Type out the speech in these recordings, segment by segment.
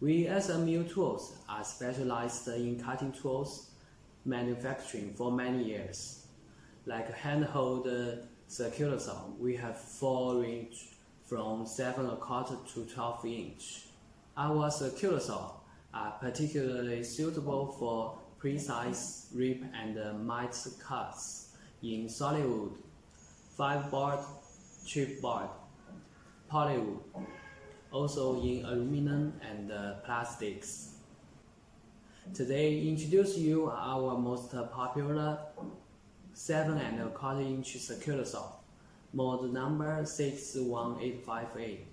We SMU tools are specialized in cutting tools manufacturing for many years. Like handheld circular saw, we have 4 range from 7¼ to 12 inch. Our circular saw are particularly suitable for precise rip and mite cuts in solid wood, fiberboard, chipboard, polywood, also in aluminum and plastics. Today, introduce you our most popular 7¼ inch circular saw, model number 61858.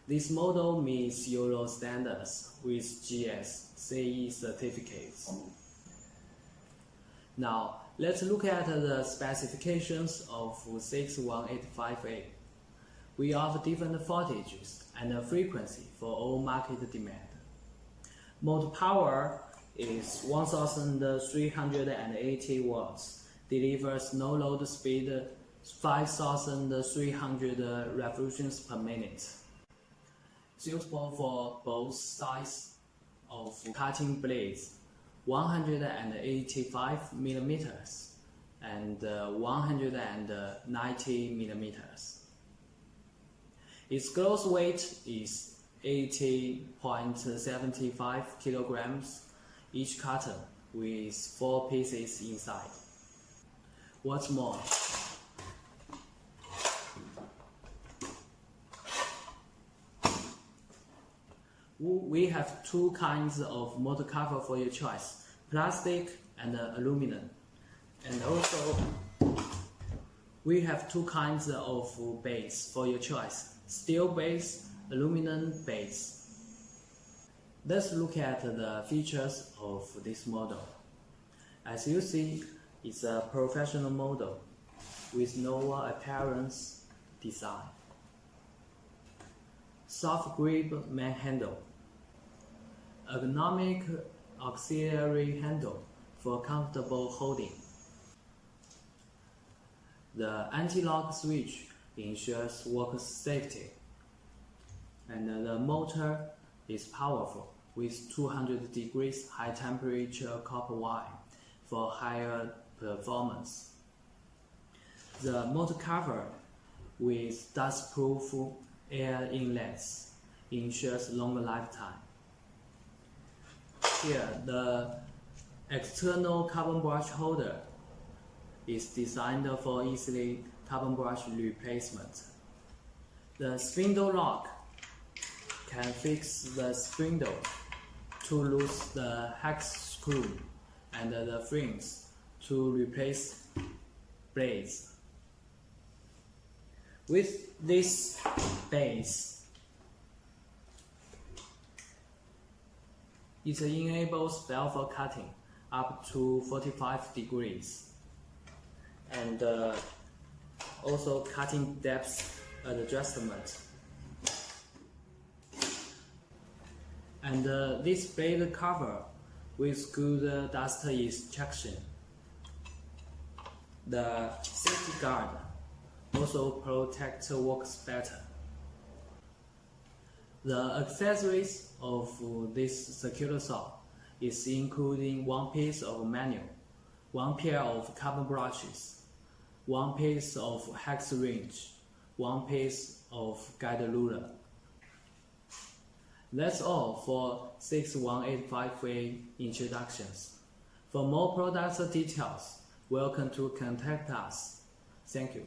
This model meets Euro standards with GS/CE certificates. Now, let's look at the specifications of 61858. We offer different voltages and frequency for all market demand. Motor power is 1380 watts, delivers no load speed 5300 revolutions per minute. Suitable for both size of cutting blades, 185 mm and 190 mm. Its gross weight is 80.75 kilograms, each cutter with 4 pieces inside. What's more, we have 2 kinds of motor cover for your choice, plastic and aluminum. And also, we have 2 kinds of base for your choice, steel base, aluminum base. Let's look at the features of this model. As you see, it's a professional model with no appearance design. Soft grip main handle, ergonomic auxiliary handle for comfortable holding. The anti-lock switch ensures work safety, and the motor is powerful with 200 degrees high temperature copper wire for higher performance. The motor cover with dust-proof air inlets ensures longer lifetime. Here, the external carbon brush holder is designed for easily carbon brush replacement. The spindle lock can fix the spindle to loose the hex screw and the frames to replace blades. With this base, it enables velvet cutting up to 45 degrees and also cutting depth adjustment. And this blade cover with good dust extraction. The safety guard also protects works better. The accessories of this circular saw is including 1 piece of manual, 1 pair of carbon brushes, 1 piece of hex wrench, 1 piece of guide ruler. That's all for 61858 introductions. For more product details, welcome to contact us. Thank you.